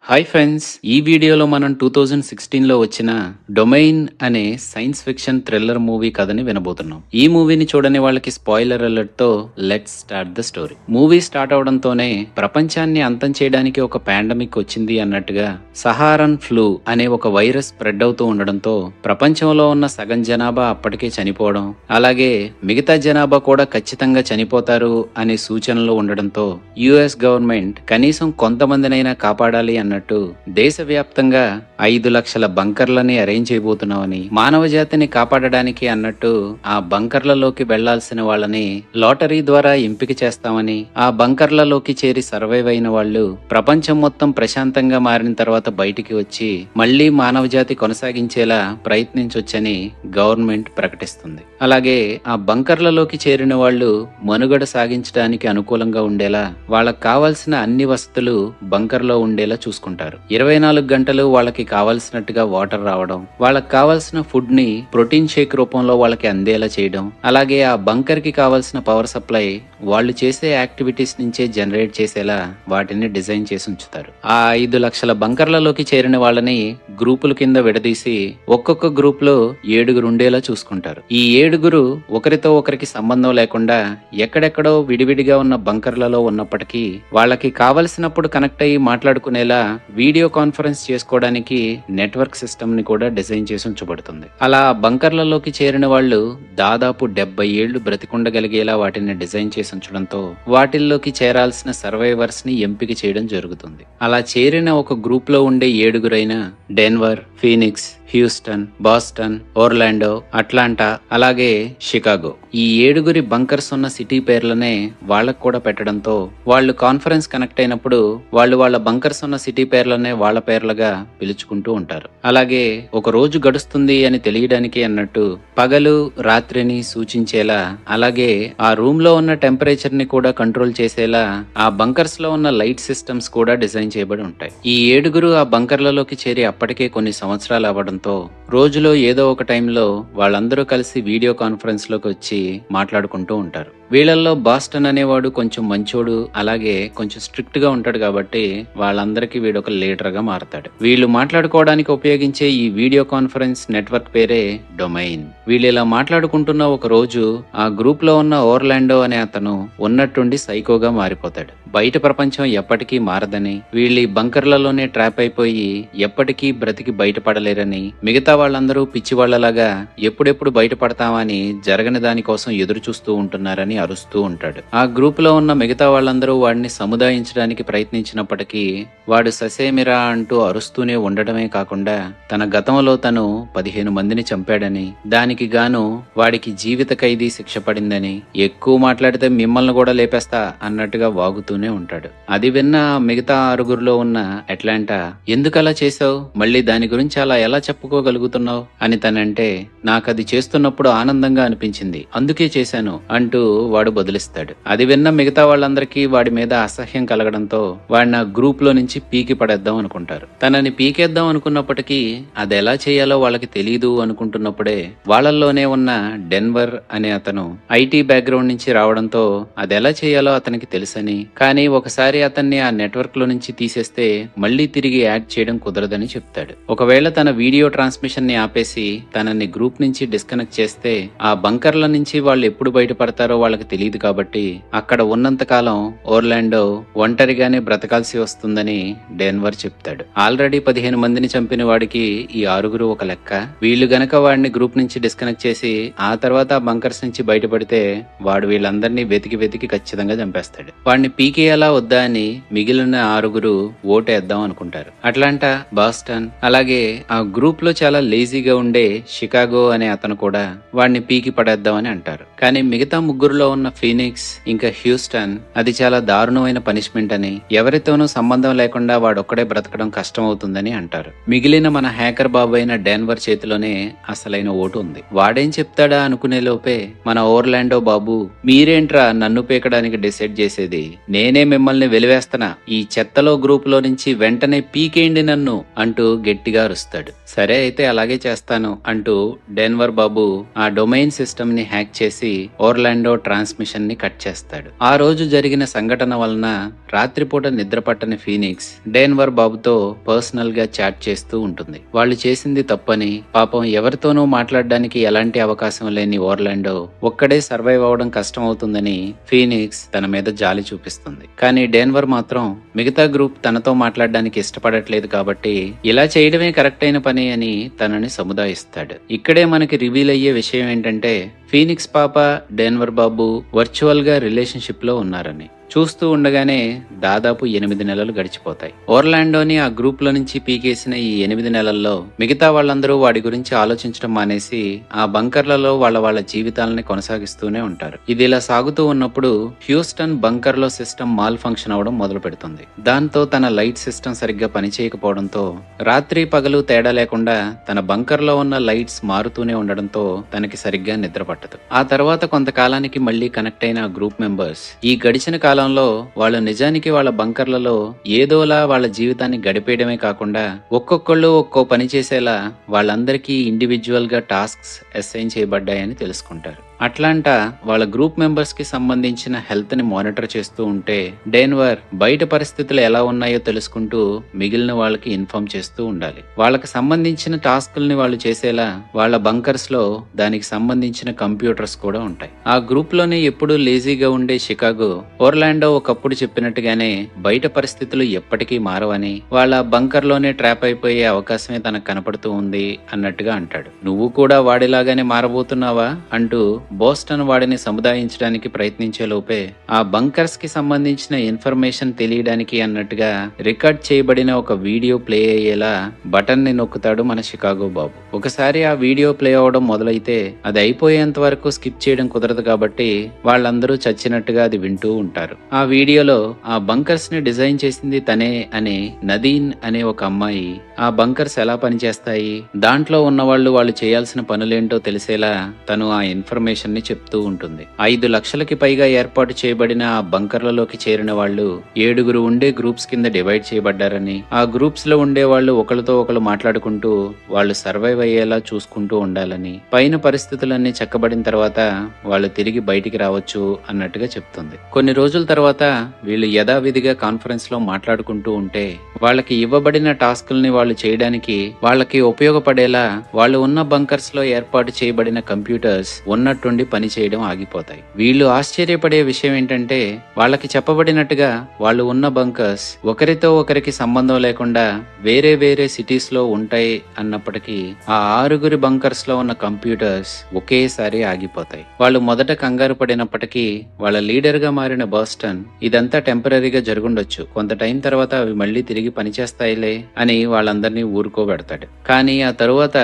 Hi friends, ఈ వీడియోలో మనం 2016లో వచ్చిన డొమైన్ అనే సైన్స్ ఫిక్షన్ థ్రిల్లర్ మూవీ కథని వినబోతున్నాం. ఈ మూవీని చూడని వాళ్ళకి స్పాయిలర్ అలర్ట్ తో let's start the story. Movie start అవడంతోనే ప్రపంచాన్ని అంతం చేయడానికి ఒక పాండమిక్ వచ్చింది అన్నట్టుగా సహారన్ ఫ్లూ అనే ఒక వైరస్ స్ప్రెడ్ అవుతూ ఉండడంతో ప్రపంచంలో ఉన్న సగం జనాభా అప్పటికే చనిపోవడం, అలాగే మిగతా జనాభా కూడా ఖచ్చితంగా చనిపోతారు అనే సూచనలు ఉండడంతో యుఎస్ గవర్నమెంట్ కనీసం కొంతమందినైనా కాపాడాలి అన్నట్టు దేశవ్యాప్తంగా 5 లక్షల బంకర్లని అరేంజ్ చేయబోతున్నామని, మానవ జాతిని కాపాడడానికి అన్నట్టు ఆ బంకర్లలోకి వెళ్లాల్సిన వాళ్ళని లాటరీ ద్వారా ఎంపిక చేస్తామని, ఆ బంకర్లలోకి చేరి సర్వైవ్ అయిన వాళ్ళు ప్రపంచం మొత్తం ప్రశాంతంగా మారిన తర్వాత బయటికి వచ్చి మళ్లీ మానవ జాతి కొనసాగించేలా ప్రయత్నించొచ్చని గవర్నమెంట్ ప్రకటిస్తుంది. అలాగే ఆ బంకర్లలోకి చేరిన వాళ్ళు మనుగడ సాగించడానికి అనుకూలంగా ఉండేలా వాళ్ళకి కావాల్సిన అన్ని వసతులు బంకర్లో ఉండేలా చూసుకుంటారు. 24 గంటలు వాళ్ళకి కావాల్సినట్టుగా వాటర్ రావడం, వాళ్ళకి కావాల్సిన ఫుడ్ ని ప్రోటీన్ షేక్ రూపంలో వాళ్ళకి అందేలా చేయడం, అలాగే ఆ బంకర్ కి కావాల్సిన పవర్ సప్లై వాళ్ళు చేసే యాక్టివిటీస్ నుంచే జనరేట్ చేసేలా వాటిని డిజైన్ చేసి ఉంచుతారు. ఆ 5 లక్షల బంకర్లలోకి చేరిన వాళ్ళని గ్రూపుల కింద విడదీసి ఒక్కొక్క గ్రూప్ లో 7 ఉండేలా చూసుకుంటారు. ఈ 7 ఒకరితో ఒకరికి సంబంధం లేకుండా ఎక్కడెక్కడో విడివిడిగా ఉన్న బంకర్లలో ఉన్నప్పటికీ వాళ్ళకి కావలసినప్పుడు కనెక్ట్ అయ్యి మాట్లాడుకునేలా వీడియో కాన్ఫరెన్స్ చేసుకోవడానికి నెట్వర్క్ సిస్టమ్ ని కూడా డిజైన్ చేసి ఉంచబడుతుంది. అలా బంకర్లలోకి చేరిన వాళ్ళు దాదాపు 70 ఏళ్లు బ్రతికుండగలిగేలా వాటిని డిజైన్ చేసి ఉంచడంతో వాటిల్లోకి చేరాల్సిన సర్వైవర్స్ ని ఎంపిక చేయడం జరుగుతుంది. అలా చేరిన ఒక గ్రూప్ లో ఉండే 7 Denver, Phoenix, Houston, Boston, Orlando, Atlanta, అలాగే షికాగో ఈ 7 బంకర్స్ ఉన్న సిటీ పేర్లనే వాళ్ళకు కూడా పెట్టడంతో వాళ్ళు కాన్ఫరెన్స్ కనెక్ట్ అయినప్పుడు వాళ్ళు వాళ్ళ బంకర్స్ ఉన్న సిటీ పేర్లనే వాళ్ళ పేర్లుగా పిలుచుకుంటూ ఉంటారు. అలాగే ఒక రోజు గడుస్తుంది అని తెలియడానికి అన్నట్టు పగలు రాత్రిని సూచించేలా, అలాగే ఆ రూమ్ లో ఉన్న టెంపరేచర్ ని కూడా కంట్రోల్ చేసేలా ఆ బంకర్స్ లో ఉన్న లైట్ సిస్టమ్స్ కూడా డిజైన్ చేయబడి ఉంటాయి. ఈ 7 ఆ బంకర్లలోకి చేరి అప్పటికే కొన్ని సంవత్సరాలు అవ్వడంతో రోజులో ఏదో ఒక టైంలో వాళ్ళందరూ కలిసి వీడియో కాన్ఫరెన్స్ లోకి వచ్చి మాట్లాడుకుంటూ ఉంటారు. వీళ్ళల్లో బాస్టన్ అనేవాడు కొంచెం మంచోడు, అలాగే కొంచెం స్ట్రిక్ట్ గా ఉంటాడు కాబట్టి వాళ్ళందరికీ వీడొక లీడర్ గా మారతాడు. వీళ్ళు మాట్లాడుకోవడానికి ఉపయోగించే ఈ వీడియో కాన్ఫరెన్స్ నెట్వర్క్ పేరే డొమైన్. వీళ్ళు ఇలా మాట్లాడుకుంటున్న ఒక రోజు ఆ గ్రూప్ లో ఉన్న ఓర్లాండో అనే అతను ఉన్నట్టుండి సైకోగా మారిపోతాడు. బయట ప్రపంచం ఎప్పటికీ మారదని, వీళ్ళు బంకర్లలోనే ట్రాప్ అయిపోయి ఎప్పటికీ బ్రతికి బయటపడలేరని, మిగతా వాళ్ళందరూ పిచ్చి వాళ్లలాగా ఎప్పుడెప్పుడు బయటపడతామని జరగని దానికోసం ఎదురు చూస్తూ ఉంటున్నారని అరుస్తూ ఉంటాడు. ఆ గ్రూప్ లో ఉన్న మిగతా వాళ్ళందరూ వాడిని సముదాయించడానికి ప్రయత్నించినప్పటికీ వాడు ససేమిరా అంటూ అరుస్తూనే ఉండడమే కాకుండా తన గతంలో తను 15 మందిని చంపాడని, దానికి గాను వాడికి జీవిత ఖైదీ శిక్ష పడిందని, ఎక్కువ మాట్లాడితే మిమ్మల్ని కూడా లేపేస్తా అన్నట్టుగా వాగుతూనే ఉంటాడు. అది విన్న మిగతా 6 ఉన్న అట్లాంటా, ఎందుకలా చేసావు, మళ్ళీ దాని గురించి అలా ఎలా చెప్పుకోగలుగుతున్నావు అని తనంటే, నాకది చేస్తున్నప్పుడు ఆనందంగా అనిపించింది అందుకే చేశాను అంటూ వాడు బదులిస్తాడు. అది విన్న మిగతా వాళ్ళందరికీ వాడి మీద అసహ్యం కలగడంతో వాడిని ఆ గ్రూప్ లో నుంచి పీకి పడేద్దాం అనుకుంటారు. తనని పీకేద్దాం అనుకున్నప్పటికీ అది ఎలా చేయాలో వాళ్ళకి తెలీదు అనుకుంటున్నప్పుడే వాళ్ళల్లోనే ఉన్న డెన్వర్ అనే అతను ఐటీ బ్యాక్గ్రౌండ్ నుంచి రావడంతో అది ఎలా చేయాలో అతనికి తెలుసని, కానీ ఒకసారి అతన్ని ఆ నెట్వర్క్ లో నుంచి తీసేస్తే మళ్లీ తిరిగి యాడ్ చేయడం కుదరదని చెప్తాడు. ఒకవేళ తన వీడియో ట్రాన్స్మిషన్ ని ఆపేసి తనని గ్రూప్ నుంచి డిస్కనెక్ట్ చేస్తే ఆ బంకర్ల నుంచి వాళ్ళు ఎప్పుడు బయటపడతారో వాళ్ళకి తెలియదు కాబట్టి అక్కడ ఉన్నంత కాలం ఓర్లాండో ఒంటరిగానే బ్రతకాల్సి వస్తుందని డెన్వర్ చెప్తాడు. ఆల్రెడీ 15 మందిని చంపిన వాడికి ఈ 6 ఒక లెక్క. వీళ్ళు గనక వాడిని గ్రూప్ నుంచి డిస్కనెక్ట్ చేసి ఆ తర్వాత ఆ బంకర్స్ నుంచి బయటపడితే వాడు వీళ్ళందరినీ వెతికి ఖచ్చితంగా చంపేస్తాడు. వాడిని పీకేయాలా వద్దా అని మిగిలిన 6 ఓటేద్దాం అనుకుంటారు. అట్లాంటా, బాస్టన్, అలాగే ఆ గ్రూప్ లో చాలా లేజీగా ఉండే షికాగో అనే అతను కూడా వాడిని పీకి పడేద్దామని అంటారు. కానీ మిగతా 3లో ఉన్న ఫీనిక్స్ ఇంకా హ్యూస్టన్ అది చాలా దారుణమైన పనిష్మెంట్ అని, ఎవరితోనూ సంబంధం లేకుండా వాడొక్కడే బ్రతకడం కష్టం అవుతుందని అంటారు. మిగిలిన మన హ్యాకర్ బాబు అయిన డెన్వర్ చేతిలోనే అసలైన ఓటు ఉంది. వాడేం చెప్తాడా అనుకునే లోపే మన ఓర్లాండో బాబు, మీరేంట్రా నన్ను పీకడానికి డిసైడ్ చేసేది, నేనే మిమ్మల్ని వెలివేస్తనా, ఈ చెత్తలో గ్రూప్ లో నుంచి వెంటనే పీకేయండి నన్ను అంటూ గట్టిగా అరుస్తాడు. సరే అయితే అలాగే చేస్తాను అంటూ డెన్వర్ బాబు ఆ డొమైన్ సిస్టమ్ ని హ్యాక్ చేసి ఓర్లాండో ట్రాన్స్మిషన్ ని కట్ చేస్తాడు. ఆ రోజు జరిగిన సంఘటన వలన రాత్రిపూట నిద్ర పట్టని ఫీనిక్స్ డేన్వర్ బాబుతో పర్సనల్ గా చాట్ చేస్తూ ఉంటుంది. వాళ్ళు చేసింది తప్పని, పాపం ఎవరితోనూ మాట్లాడడానికి ఎలాంటి అవకాశం లేని ఓర్లాండో ఒక్కడే సర్వైవ్ అవడం కష్టం అవుతుందని ఫీనిక్స్ తన మీద జాలి చూపిస్తుంది. కానీ డేన్వర్ మాత్రం మిగతా గ్రూప్ తనతో మాట్లాడడానికి ఇష్టపడట్లేదు కాబట్టి ఇలా చేయడమే కరెక్ట్ అయిన పని అని తనని సముదాయిస్తాడు. ఇక్కడే మనకి రివీల్ అయ్యే విషయం ఏంటంటే ఫీనిక్స్ పాప డేన్వర్ బాబు వర్చువల్ గా రిలేషన్షిప్ లో ఉన్నారని. చూస్తూ ఉండగానే దాదాపు 8 నెలలు గడిచిపోతాయి. ఓర్లాండోని ఆ గ్రూప్ లో నుంచి పీకేసిన ఈ 8 నెలల్లో మిగతా వాళ్ళందరూ వాడి గురించి ఆలోచించడం మానేసి ఆ బంకర్లలో వాళ్ళ జీవితాలని కొనసాగిస్తూనే ఉంటారు. ఇది ఇలా సాగుతూ ఉన్నప్పుడు హ్యూస్టన్ బంకర్ లో సిస్టమ్ మాల్ ఫంక్షన్ అవడం మొదలు పెడుతుంది. దాంతో తన లైట్ సిస్టమ్ సరిగ్గా పనిచేయకపోవడంతో రాత్రి పగలు తేడా లేకుండా తన బంకర్ లో ఉన్న లైట్స్ మారుతూనే ఉండడంతో తనకి సరిగ్గా నిద్ర పట్టదు. ఆ తర్వాత కొంతకాలానికి మళ్లీ కనెక్ట్ అయిన ఆ గ్రూప్ మెంబర్స్ ఈ గడిచిన కాలంలో వాళ్ళు నిజానికి వాళ్ళ బంకర్లలో ఏదోలా వాళ్ళ జీవితాన్ని గడిపేయడమే కాకుండా ఒక్కొక్కళ్ళు ఒక్కో పని చేసేలా వాళ్ళందరికీ ఇండివిజువల్ గా టాస్క్స్ అసైన్ చేయబడ్డాయని తెలుసుకుంటారు. అట్లాంటా వాళ్ళ గ్రూప్ మెంబర్స్ కి సంబంధించిన హెల్త్ ని మానిటర్ చేస్తూ ఉంటే డేన్వర్ బయట పరిస్థితులు ఎలా ఉన్నాయో తెలుసుకుంటూ మిగిలిన వాళ్ళకి ఇన్ఫార్మ్ చేస్తూ ఉండాలి. వాళ్ళకి సంబంధించిన టాస్కుల్ని వాళ్ళు చేసేలా వాళ్ళ బంకర్స్ లో దానికి సంబంధించిన కంప్యూటర్స్ కూడా ఉంటాయి. ఆ గ్రూప్ లోనే ఎప్పుడూ లేజీగా ఉండే షికాగో ఓర్లాండో ఒకప్పుడు చెప్పినట్టుగానే బయట పరిస్థితులు ఎప్పటికీ మారవని, వాళ్ళ బంకర్ లోనే ట్రాప్ అయిపోయే అవకాశమే తనకు కనపడుతూ ఉంది అన్నట్టుగా అంటాడు. నువ్వు కూడా వాడిలాగానే మారబోతున్నావా అంటూ బోస్టన్ వాడిని సముదాయించడానికి ప్రయత్నించే లోపే ఆ బంకర్స్ కి సంబంధించిన ఇన్ఫర్మేషన్ తెలియడానికి అన్నట్టుగా రికార్డ్ చేయబడిన ఒక వీడియో ప్లే అయ్యేలా బటన్ ని నొక్కుతాడు మన షికాగో బాబు. ఒకసారి ఆ వీడియో ప్లే అవడం మొదలైతే అది అయిపోయేంత వరకు స్కిప్ చేయడం కుదరదు కాబట్టి వాళ్ళందరూ చచ్చినట్టుగా అది వింటూ ఉంటారు. ఆ వీడియోలో ఆ బంకర్స్ ని డిజైన్ చేసింది తనే అని నదీన్ అనే ఒక అమ్మాయి ఆ బంకర్స్ ఎలా పనిచేస్తాయి, దాంట్లో ఉన్న వాళ్ళు చేయాల్సిన పనులేంటో తెలిసేలా తను ఆ ఇన్ఫర్మేషన్ ని చెప్తూ ఉంటుంది. 5 లక్షలకి పైగా ఏర్పాటు చేయబడిన ఆ బంకర్లలోకి చేరిన వాళ్ళు 7 ఉండే గ్రూప్స్ కింద డివైడ్ చేయబడ్డారని, ఆ గ్రూప్స్ లో ఉండే వాళ్ళు ఒకరితో ఒకరు మాట్లాడుకుంటూ వాళ్ళు సర్వైవ్ అయ్యేలా చూసుకుంటూ ఉండాలని, పైన పరిస్థితులన్నీ చక్కబడిన తర్వాత వాళ్ళు తిరిగి బయటికి రావచ్చు అన్నట్టుగా చెప్తుంది. కొన్ని రోజుల తర్వాత వీళ్ళు యథావిధిగా కాన్ఫరెన్స్ లో మాట్లాడుకుంటూ ఉంటే వాళ్ళకి ఇవ్వబడిన టాస్కుల్ని వాళ్ళు చేయడానికి వాళ్ళకి ఉపయోగపడేలా వాళ్ళు ఉన్న బంకర్స్ లో ఏర్పాటు చేయబడిన కంప్యూటర్స్ ఉన్నట్టుండి పని చేయడం ఆగిపోతాయి. వీళ్ళు ఆశ్చర్యపడే విషయం ఏంటంటే వాళ్ళకి చెప్పబడినట్టుగా వాళ్ళు ఉన్న బంకర్స్ ఒకరితో ఒకరికి సంబంధం లేకుండా వేరే వేరే సిటీస్ లో ఉంటాయి అన్నప్పటికీ ఆ 6 బంకర్స్ లో ఉన్న కంప్యూటర్స్ ఒకేసారి ఆగిపోతాయి. వాళ్ళు మొదట కంగారు పడినప్పటికీ వాళ్ళ లీడర్ గా మారిన బోస్టన్ ఇదంతా టెంపరీగా జరుగుండొచ్చు, కొంత టైం తర్వాత అవి మళ్లీ తిరిగి పనిచేస్తాయిలే అని వాళ్ళందరినీ ఊరుకోబెడతాడు. కానీ ఆ తరువాత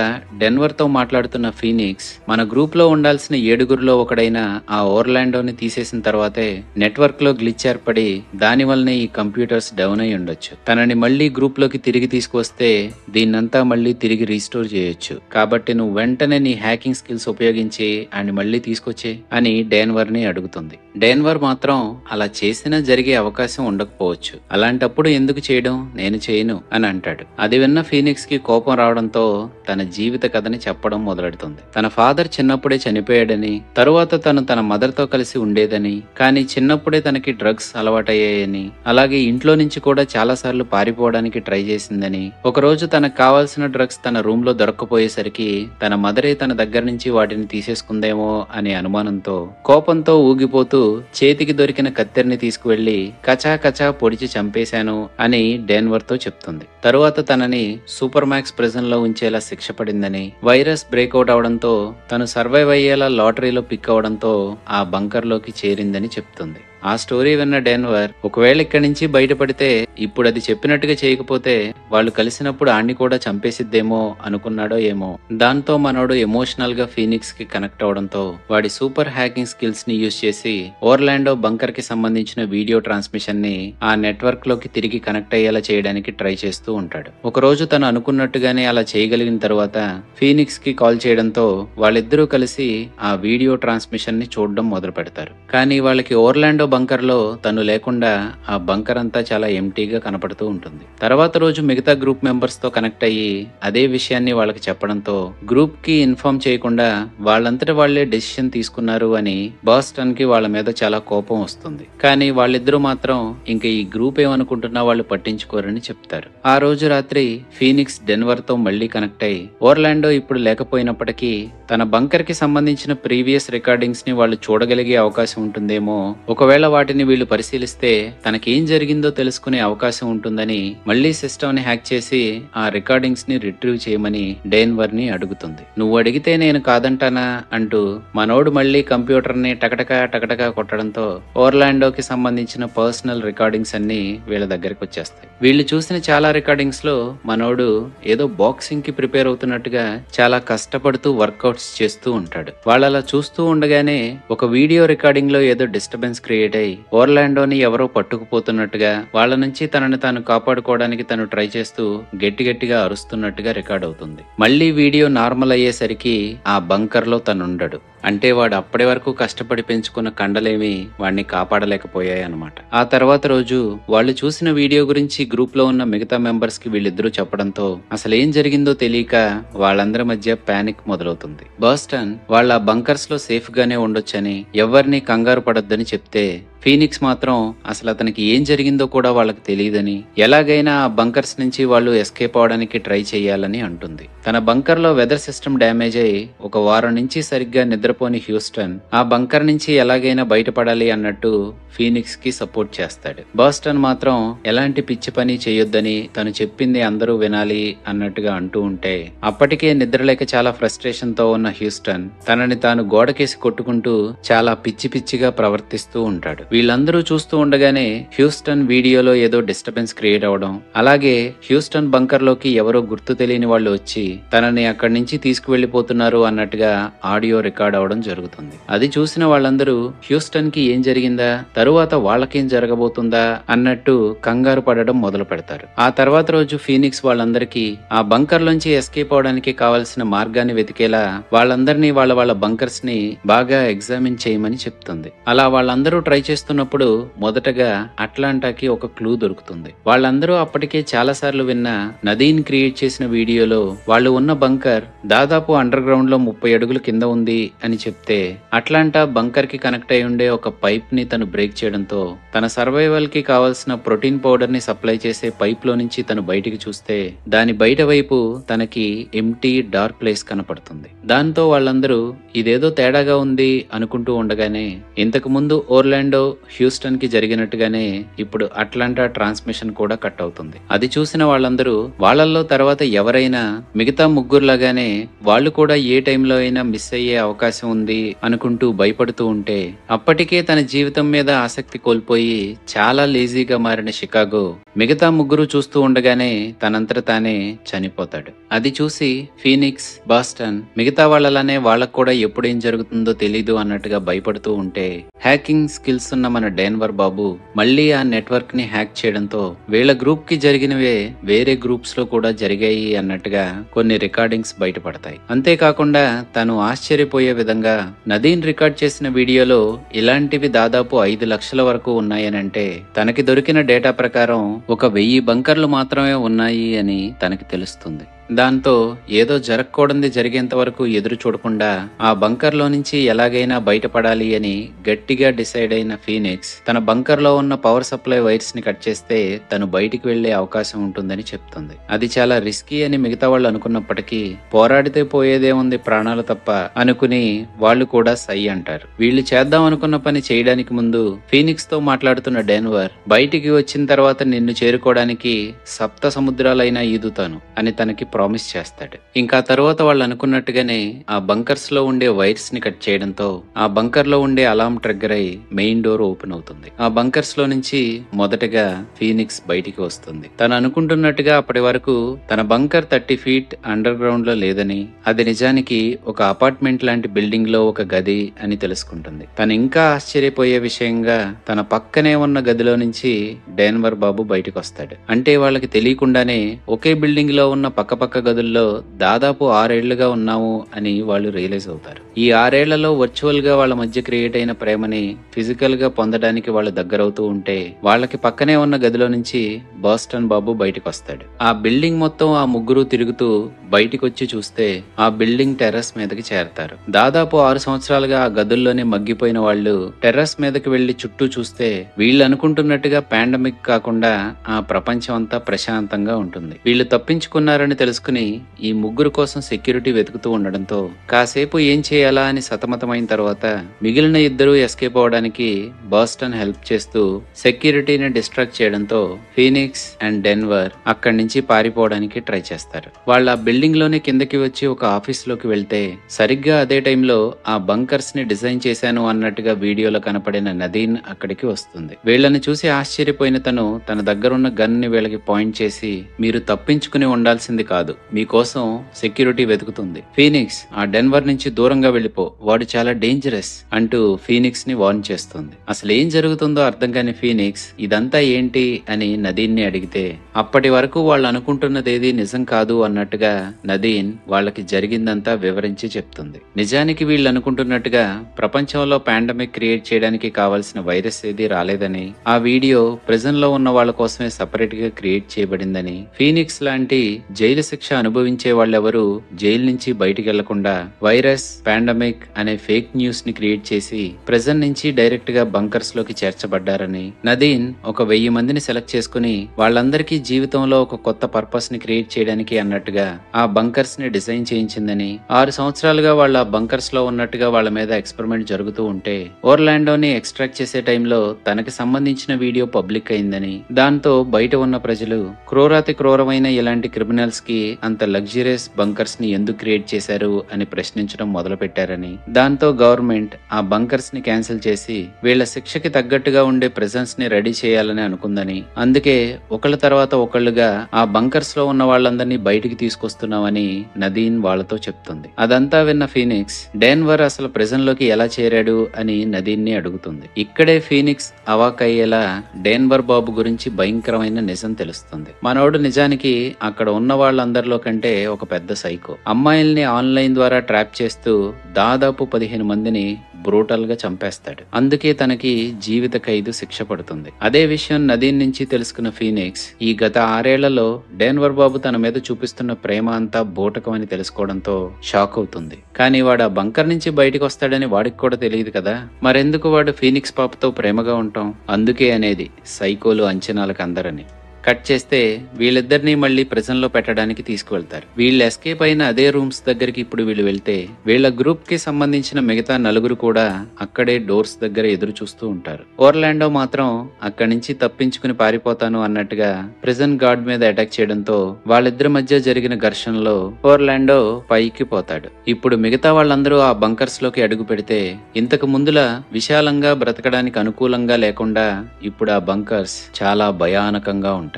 డెన్వర్ తో మాట్లాడుతున్న ఫీనిక్స్ మన గ్రూప్ లో ఉండాల్సిన 7లో ఒకడైన ఆ ఓర్లాండోని తీసేసిన తర్వాతే నెట్వర్క్ లో గ్లిచ్ ఏర్పడి దానివల్లనే ఈ కంప్యూటర్స్ డౌన్ అయి ఉండొచ్చు. తనని మళ్లీ గ్రూప్ లోకి తిరిగి తీసుకొస్తే దీన్నంతా మళ్లీ తిరిగి రీస్టోర్ చేయొచ్చు. కాబట్టి నువ్వు వెంటనే నీ హ్యాకింగ్ స్కిల్స్ ఉపయోగించి ఆయన మళ్లీ తీసుకొచ్చే అని డేన్వర్ ని అడుగుతుంది. డేన్వర్ మాత్రం అలా చేసినా జరిగే అవకాశం ఉండకపోవచ్చు, అలాంటప్పుడు ఎందుకు చేయడం, నేను చేయను అని అంటాడు. అది విన్న ఫీనిక్స్ కి కోపం రావడంతో తన జీవిత కథని చెప్పడం మొదలెడుతుంది. తన ఫాదర్ చిన్నప్పుడే చనిపోయాడని, తరువాత తన మదర్ తో కలిసి ఉండేదని, కానీ చిన్నప్పుడే తనకి డ్రగ్స్ అలవాటయ్యాయని, అలాగే ఇంట్లో నుంచి కూడా చాలా సార్లు పారిపోవడానికి ట్రై చేసిందని, ఒకరోజు తనకు కావాల్సిన డ్రగ్స్ తన రూమ్ లో దొరక్కపోయేసరికి తన మదరే తన దగ్గర నుంచి వాటిని తీసేసుకుందేమో అనే అనుమానంతో కోపంతో ఊగిపోతూ చేతికి దొరికిన కత్తెరని తీసుకువెళ్లి కచా కచా పొడిచి చంపేశాను అని డేన్వర్ తో చెప్తుంది. తరువాత తనని సూపర్ మ్యాక్స్ ప్రిజన్ లో ఉంచేలా శిక్ష పడిందని, వైరస్ బ్రేక్అవుట్ అవడంతో తను సర్వైవ్ అయ్యేలా లాటరీలో పిక్ అవడంతో ఆ బంకర్ లోకి చేరిందని చెప్తుంది. ఆ స్టోరీ విన్న డేన్వర్ ఒకవేళ ఇక్కడి నుంచి బయటపడితే ఇప్పుడు అది చెప్పినట్టుగా చేయకపోతే వాళ్ళు కలిసినప్పుడు ఆన్ని కూడా చంపేసిద్దేమో అనుకున్నాడో ఏమో. దాంతో మనోడు ఎమోషనల్ గా ఫీనిక్స్ కి కనెక్ట్ అవడంతో వాడి సూపర్ హ్యాకింగ్ స్కిల్స్ ని యూజ్ చేసి ఓర్లాండో బంకర్ కి సంబంధించిన వీడియో ట్రాన్స్మిషన్ ని ఆ నెట్వర్క్ లోకి తిరిగి కనెక్ట్ అయ్యేలా చేయడానికి ట్రై చేస్తూ ఉంటాడు. ఒక రోజు తను అనుకున్నట్టుగానే అలా చేయగలిగిన తర్వాత ఫీనిక్స్ కి కాల్ చేయడంతో వాళ్ళిద్దరూ కలిసి ఆ వీడియో ట్రాన్స్మిషన్ ని చూడడం మొదలు పెడతారు. కానీ వాళ్ళకి ఓర్లాండో బంకర్ లో తను లేకుండా ఆ బంకర్ అంతా చాలా ఎంటీగా కనపడుతూ ఉంటుంది. తర్వాత రోజు మిగతా గ్రూప్ మెంబర్స్ తో కనెక్ట్ అయ్యి అదే విషయాన్ని వాళ్ళకి చెప్పడంతో గ్రూప్ కి ఇన్ఫార్మ్ చేయకుండా వాళ్ళంతట వాళ్లే డెసిషన్ తీసుకున్నారు అని బాస్టన్ కి వాళ్ళ మీద చాలా కోపం వస్తుంది. కానీ వాళ్ళిద్దరూ మాత్రం ఇంకా ఈ గ్రూప్ ఏమనుకుంటున్నా వాళ్ళు పట్టించుకోరని చెప్తారు. ఆ రోజు రాత్రి ఫీనిక్స్ డెన్వర్ తో మళ్లీ కనెక్ట్ అయ్యి ఓర్లాండో ఇప్పుడు లేకపోయినప్పటికీ తన బంకర్ కి సంబంధించిన ప్రీవియస్ రికార్డింగ్స్ ని వాళ్ళు చూడగలిగే అవకాశం ఉంటుందేమో, ఒకవేళ వాటిని వీళ్ళు పరిశీలిస్తే తనకేం జరిగిందో తెలుసుకునే అవకాశం ఉంటుందని మళ్లీ సిస్టమ్ ని హ్యాక్ చేసి ఆ రికార్డింగ్స్ ని రిట్రీవ్ చేయమని డెన్వర్ ని అడుగుతుంది. నువ్వు అడిగితే నేను కాదంటానా అంటూ మనోడు మళ్లీ కంప్యూటర్ ని టకటకా కొట్టడంతో ఓర్లాండోకి సంబంధించిన పర్సనల్ రికార్డింగ్స్ అన్ని వీళ్ళ దగ్గరికి వచ్చేస్తాయి. వీళ్ళు చూసిన చాలా రికార్డింగ్స్ లో మనోడు ఏదో బాక్సింగ్ కి ప్రిపేర్ అవుతున్నట్టుగా చాలా కష్టపడుతూ వర్కౌట్స్ చేస్తూ ఉంటాడు. వాళ్ళలా చూస్తూ ఉండగానే ఒక వీడియో రికార్డింగ్ లో ఏదో డిస్టర్బెన్స్ క్రియేట్ అయ్యి ఓర్లాండోని ఎవరో పట్టుకుపోతున్నట్టుగా, వాళ్ళ నుంచి తనని తాను కాపాడుకోవడానికి తను ట్రై చేస్తూ గట్టిగా అరుస్తున్నట్టుగా రికార్డ్ అవుతుంది. మళ్లీ వీడియో నార్మల్ అయ్యేసరికి ఆ బంకర్ లో తనుండడు. అంటే వాడు అప్పటి వరకు కష్టపడి పెంచుకున్న కండలేమి వాడిని కాపాడలేకపోయాయి అన్నమాట. ఆ తర్వాత రోజు వాళ్ళు చూసిన వీడియో గురించి గ్రూప్ లో ఉన్న మిగతా మెంబర్స్ కి వీళ్ళిద్దరూ చెప్పడంతో అసలు ఏం జరిగిందో తెలియక వాళ్ళందరి మధ్య పానిక్ మొదలవుతుంది. బాస్టన్ వాళ్ళ బంకర్స్ లో సేఫ్ గానే ఉండొచ్చని, ఎవరిని కంగారు పడొద్దని చెప్తే ఫీనిక్స్ మాత్రం అసలు అతనికి ఏం జరిగిందో కూడా వాళ్ళకి తెలియదని, ఎలాగైనా ఆ బంకర్స్ నుంచి వాళ్ళు ఎస్కేప్ అవడానికి ట్రై చేయాలని అంటుంది. తన బంకర్ లో వెదర్ సిస్టమ్ డ్యామేజ్ అయి ఒక వారం నుంచి సరిగ్గా నిద్రపోని హ్యూస్టన్ ఆ బంకర్ నుంచి ఎలాగైనా బయటపడాలి అన్నట్టు ఫీనిక్స్ కి సపోర్ట్ చేస్తాడు. బాస్టన్ మాత్రం ఎలాంటి పిచ్చి పని చేయొద్దని, తను చెప్పింది అందరూ వినాలి అన్నట్టుగా అంటూ ఉంటే అప్పటికే నిద్రలేక చాలా ఫ్రస్ట్రేషన్ తో ఉన్న హ్యూస్టన్ తనని తాను గోడకేసి కొట్టుకుంటూ చాలా పిచ్చిగా ప్రవర్తిస్తూ ఉంటాడు. వీళ్ళందరూ చూస్తూ ఉండగానే హ్యూస్టన్ వీడియోలో ఏదో డిస్టర్బెన్స్ క్రియేట్ అవడం, అలాగే హ్యూస్టన్ బంకర్ లోకి ఎవరో గుర్తు తెలియని వాళ్ళు వచ్చి తనని అక్కడి నుంచి తీసుకువెళ్లిపోతున్నారు అన్నట్టుగా ఆడియో రికార్డ్ అవడం జరుగుతుంది. అది చూసిన వాళ్ళందరూ హ్యూస్టన్ కి ఏం జరిగిందా, తరువాత వాళ్ళకేం జరగబోతుందా అన్నట్టు కంగారు పడడం మొదలు పెడతారు. ఆ తర్వాత రోజు ఫీనిక్స్ వాళ్ళందరికీ ఆ బంకర్ లోంచి ఎస్కేప్ అవడానికి కావాల్సిన మార్గాన్ని వెతికేలా వాళ్ళందరినీ వాళ్ళ బంకర్స్ ని బాగా ఎగ్జామిన్ చేయమని చెప్తుంది. అలా వాళ్ళందరూ ట్రై చేస్తున్నప్పుడు మొదటగా అట్లాంటాకి ఒక క్లూ దొరుకుతుంది. వాళ్ళందరూ అప్పటికే చాలా సార్లు విన్న నదీన్ క్రియేట్ చేసిన వీడియోలో వాళ్ళు ఉన్న బంకర్ దాదాపు అండర్ గ్రౌండ్ లో 30 అడుగుల కింద ఉంది అని చెప్తే, అట్లాంటా బంకర్ కి కనెక్ట్ అయి ఉండే ఒక పైప్ ని తను బ్రేక్ చేయడంతో తన సర్వైవల్ కి కావాల్సిన ప్రోటీన్ పౌడర్ ని సప్లై చేసే పైప్ లో నుంచి తను బయటికి చూస్తే దాని బయట వైపు తనకి ఎంటీ డార్క్ ప్లేస్ కనపడుతుంది. దాంతో వాళ్ళందరూ ఇదేదో తేడాగా ఉంది అనుకుంటూ ఉండగానే ఇంతకు ముందు ఓర్లాండో హ్యూస్టన్ కి జరిగినట్టుగానే ఇప్పుడు అట్లాంటా ట్రాన్స్మిషన్ కూడా కట్ అవుతుంది. అది చూసిన వాళ్ళందరూ వాళ్ళల్లో తర్వాత ఎవరైనా మిగతా ముగ్గురులాగానే వాళ్ళు కూడా ఏ టైంలో అయినా మిస్ అయ్యే అవకాశం ఉంది అనుకుంటూ భయపడుతూ ఉంటే, అప్పటికే తన జీవితం మీద ఆసక్తి కోల్పోయి చాలా లేజీగా మారిన షికాగో మిగతా ముగ్గురు చూస్తూ ఉండగానే తనంతట తానే చనిపోతాడు. అది చూసి ఫీనిక్స్, బాస్టన్ మిగతా వాళ్ళలానే వాళ్ళకు కూడా ఎప్పుడేం జరుగుతుందో తెలీదు అన్నట్టుగా భయపడుతూ ఉంటే, హ్యాకింగ్ స్కిల్స్ ఉన్న మన డెన్వర్ బాబు మళ్ళీ ఆ నెట్వర్క్ ని హ్యాక్ చేయడంతో వీళ్ళ గ్రూప్ కి జరిగినవే వేరే గ్రూప్స్ లో కూడా జరిగాయి అన్నట్టుగా కొన్ని రికార్డింగ్స్ బయటపడతాయి. అంతేకాకుండా తను ఆశ్చర్యపోయే విధంగా నదీన్ రికార్డ్ చేసిన వీడియోలో ఇలాంటివి దాదాపు 5 లక్షల వరకు ఉన్నాయనంటే, తనకి దొరికిన డేటా ప్రకారం ఒక 1000 బంకర్లు మాత్రమే ఉన్నాయి అని తనకి తెలుస్తుంది. దాంతో ఏదో జరగకూడదు జరిగేంత వరకు ఎదురు చూడకుండా ఆ బంకర్ లో నుంచి ఎలాగైనా బయటపడాలి అని గట్టిగా డిసైడ్ అయిన ఫీనిక్స్ తన బంకర్ లో ఉన్న పవర్ సప్లై వైర్స్ ని కట్ చేస్తే తను బయటికి వెళ్లే అవకాశం ఉంటుందని చెప్తుంది. అది చాలా రిస్కీ అని మిగతా వాళ్ళు అనుకున్నప్పటికీ పోరాడితే పోయేదేముంది ప్రాణాలు తప్ప అనుకుని వాళ్ళు కూడా సై అంటారు. వీళ్ళు చేద్దాం అనుకున్న పని చేయడానికి ముందు ఫీనిక్స్ తో మాట్లాడుతున్న డెన్వర్ బయటికి వచ్చిన తర్వాత నిన్ను చేరుకోవడానికి సప్త సముద్రాలైనా ఈదుతాను అని తనకి ప్రామిస్ చేస్తాడు. ఇంకా తర్వాత వాళ్ళు అనుకున్నట్టుగానే ఆ బంకర్స్ లో ఉండే వైర్స్ ని కట్ చేయడంతో ఆ బంకర్ లో ఉండే అలారం ట్రిగ్గర్ అయి మెయిన్ డోర్ ఓపెన్ అవుతుంది. ఆ బంకర్స్ లో నుంచి మొదటగా ఫీనిక్స్ బయటికి వస్తుంది. తను అనుకుంటున్నట్టుగా అప్పటి వరకు తన బంకర్ 30 ఫీట్ అండర్ గ్రౌండ్ లో లేదని, అది నిజానికి ఒక అపార్ట్మెంట్ లాంటి బిల్డింగ్ లో ఒక గది అని తెలుసుకుంటుంది. తను ఇంకా ఆశ్చర్యపోయే విషయంగా తన పక్కనే ఉన్న గదిలో నుంచి డెన్వర్ బాబు బయటకు వస్తాడు. అంటే వాళ్ళకి తెలియకుండానే ఒకే బిల్డింగ్ లో ఉన్న పక్క పక్క గదుల్లో దాదాపు 6 ఏళ్లుగా ఉన్నాము అని వాళ్ళు రియలైజ్ అవుతారు. ఈ 6 ఏళ్లలో వర్చువల్ గా వాళ్ళ మధ్య క్రియేట్ అయిన ప్రేమని ఫిజికల్ గా పొందడానికి వాళ్ళు దగ్గరవుతూ ఉంటే వాళ్ళకి పక్కనే ఉన్న గదిలో నుంచి బాస్టన్ బాబు బయటకు వస్తాడు. ఆ బిల్డింగ్ మొత్తం ఆ ముగ్గురు తిరుగుతూ బయటికి వచ్చి చూస్తే ఆ బిల్డింగ్ టెర్రస్ మీదకి చేరతారు. దాదాపు 6 సంవత్సరాలుగా ఆ గదుల్లోనే మగ్గిపోయిన వాళ్ళు టెర్రస్ మీదకి వెళ్లి చుట్టూ చూస్తే వీళ్ళు అనుకుంటున్నట్టుగా పాండమిక్ కాకుండా ఆ ప్రపంచం అంతా ప్రశాంతంగా ఉంటుంది. వీళ్ళు తప్పించుకున్నారని తెలుసుకుని ఈ ముగ్గురు కోసం సెక్యూరిటీ వెతుకుతూ ఉండడంతో కాసేపు ఏం చేయాలా అని సతమతమైన తర్వాత మిగిలిన ఇద్దరు ఎస్కేప్ అవడానికి బాస్టన్ హెల్ప్ చేస్తూ సెక్యూరిటీని డిస్ట్రాక్ట్ చేయడంతో ఫీనిక్స్ అండ్ డెన్వర్ అక్కడి నుంచి పారిపోవడానికి ట్రై చేస్తారు. వాళ్ళ బిల్డింగ్ లోనే కిందకి వచ్చి ఒక ఆఫీస్ లోకి వెళ్తే సరిగ్గా అదే టైంలో ఆ బంకర్స్ ని డిజైన్ చేశాను అన్నట్టుగా వీడియోలో కనపడిన నదీన్ అక్కడికి వస్తుంది. వీళ్ళని చూసి ఆశ్చర్యపోయిన తను తన దగ్గరున్న గన్ ని వీళ్ళకి పాయింట్ చేసి మీరు తప్పించుకుని ఉండాల్సింది కాదు, మీకోసం సెక్యూరిటీ వెతుకుతుంది. ఫీనిక్స్ ఆ డెన్వర్ నుంచి దూరంగా వెళ్ళిపో, వాడు చాలా డేంజరస్ అంటూ ఫీనిక్స్ ని వార్న్ చేస్తుంది. అసలు ఏం జరుగుతుందో అర్థం కాని ఫీనిక్స్ ఇదంతా ఏంటి అని నదీన్ ని అడిగితే అప్పటి వరకు వాళ్ళు అనుకుంటున్నదేది నిజం కాదు అన్నట్టుగా నదీన్ వాళ్ళకి జరిగిందంతా వివరించి చెప్తుంది. నిజానికి వీళ్ళు అనుకుంటున్నట్టుగా ప్రపంచంలో పాండమిక్ క్రియేట్ చేయడానికి కావాల్సిన వైరస్ ఏది రాలేదని, ఆ వీడియో ప్రిజన్ లో ఉన్న వాళ్ళ కోసమే సపరేట్ గా క్రియేట్ చేయబడిందని, ఫీనిక్స్ లాంటి జైలు శిక్ష అనుభవించే వాళ్ళెవరూ జైలు నుంచి బయటికి వెళ్లకుండా వైరస్ పాండమిక్ అనే ఫేక్ న్యూస్ ని క్రియేట్ చేసి ప్రిజన్ నుంచి డైరెక్ట్ గా బంకర్స్ లోకి చేర్చబడ్డారని, నదీన్ ఒక 1000 మందిని సెలెక్ట్ చేసుకుని వాళ్ళందరికీ జీవితంలో ఒక కొత్త పర్పస్ ని క్రియేట్ చేయడానికి అన్నట్టుగా ఆ బంకర్స్ ని డిజైన్ చేయించిందని, 6 సంవత్సరాలుగా వాళ్ళ బంకర్స్ లో ఉన్నట్టుగా వాళ్ళ మీద ఎక్స్పెరిమెంట్ జరుగుతూ ఉంటే ఓర్లాండోని ఎక్స్ట్రాక్ట్ చేసే టైంలో తనకి సంబంధించిన వీడియో పబ్లిక్ అయిందని, దాంతో బయట ఉన్న ప్రజలు క్రూరాతి క్రూరమైన ఇలాంటి క్రిమినల్స్ కి అంత లగ్జరియస్ బంకర్స్ ని ఎందుకు క్రియేట్ చేశారు అని ప్రశ్నించడం మొదలు పెట్టారని, దాంతో గవర్నమెంట్ ఆ బంకర్స్ ని క్యాన్సిల్ చేసి వీళ్ళ శిక్షకి తగ్గట్టుగా ఉండే ప్రెజెన్స్ ని రెడీ చేయాలని అనుకుందని, అందుకే ఒకళ్ళ తర్వాత ఒకళ్ళుగా ఆ బంకర్స్ లో ఉన్న వాళ్ళందరినీ బయటికి తీసుకొస్తున్నామని నదీన్ వాళ్ళతో చెప్తుంది. అదంతా విన్న ఫీనిక్స్ డెన్వర్ అసలు ప్రిజన్ లోకి ఎలా చేరాడు అని నదీన్ ని అడుగుతుంది. ఇక్కడే ఫీనిక్స్ అవాకయ్యేలా డెన్వర్ బాబు గురించి భయంకరమైన నిజం తెలుస్తుంది. మనోడు నిజానికి అక్కడ ఉన్న వాళ్ళందరిలో కంటే ఒక పెద్ద సైకో. అమ్మాయిల్ని ఆన్లైన్ ద్వారా ట్రాప్ చేస్తూ దాదాపు 15 మందిని బ్రూటల్ గా చంపేస్తాడు. అందుకే తనకి జీవిత ఖైదు శిక్ష పడుతుంది. అదే విషయం నదీన్ నుంచి తెలుసుకున్న ఫీనిక్స్ ఈ గత 6 ఏళ్లలో డెన్వర్ బాబు తన మీద చూపిస్తున్న ప్రేమ అంతా బూటకం అని తెలుసుకోవడంతో షాక్ అవుతుంది. కానీ వాడు ఆ బంకర్ నుంచి బయటకు వస్తాడని వాడికి కూడా తెలియదు కదా, మరెందుకు వాడు ఫీనిక్స్ పాపతో ప్రేమగా ఉంటాం? అందుకే అనేది సైకోలు అంచనాలకు అందరని. కట్ చేస్తే వీళ్ళిద్దరినీ మళ్ళీ ప్రిజన్ లో పెట్టడానికి తీసుకువెళ్తారు. వీళ్ళు ఎస్కేప్ అయిన అదే రూమ్స్ దగ్గరికి ఇప్పుడు వీళ్ళు వెళ్తే వీళ్ళ గ్రూప్ కి సంబంధించిన మిగతా 4 కూడా అక్కడే డోర్స్ దగ్గర ఎదురు చూస్తూ ఉంటారు. ఓర్లాండో మాత్రం అక్కడి నుంచి తప్పించుకుని పారిపోతాను అన్నట్టుగా ప్రిజన్ గార్డ్ మీద అటాక్ చేయడంతో వాళ్ళిద్దరి మధ్య జరిగిన ఘర్షణలో ఓర్లాండో పైకి పోతాడు. ఇప్పుడు మిగతా వాళ్ళందరూ ఆ బంకర్స్ లోకి అడుగు పెడితే ఇంతకు ముందులా విశాలంగా బ్రతకడానికి అనుకూలంగా లేకుండా ఇప్పుడు ఆ బంకర్స్ చాలా భయానకంగా ఉంటాయి.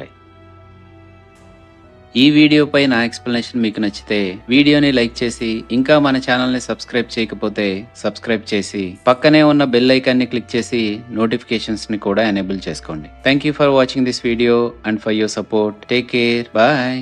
ఈ వీడియోపై నా ఎక్స్ప్లెనేషన్ మీకు నచ్చితే వీడియోని లైక్ చేసి, ఇంకా మన ఛానల్ ని సబ్స్క్రైబ్ చేయకపోతే సబ్స్క్రైబ్ చేసి పక్కనే ఉన్న బెల్ ఐకాన్ ని క్లిక్ చేసి నోటిఫికేషన్స్ ని కూడా ఎనేబుల్ చేసుకోండి. Thank you for watching this video and for your support. Take care. Bye.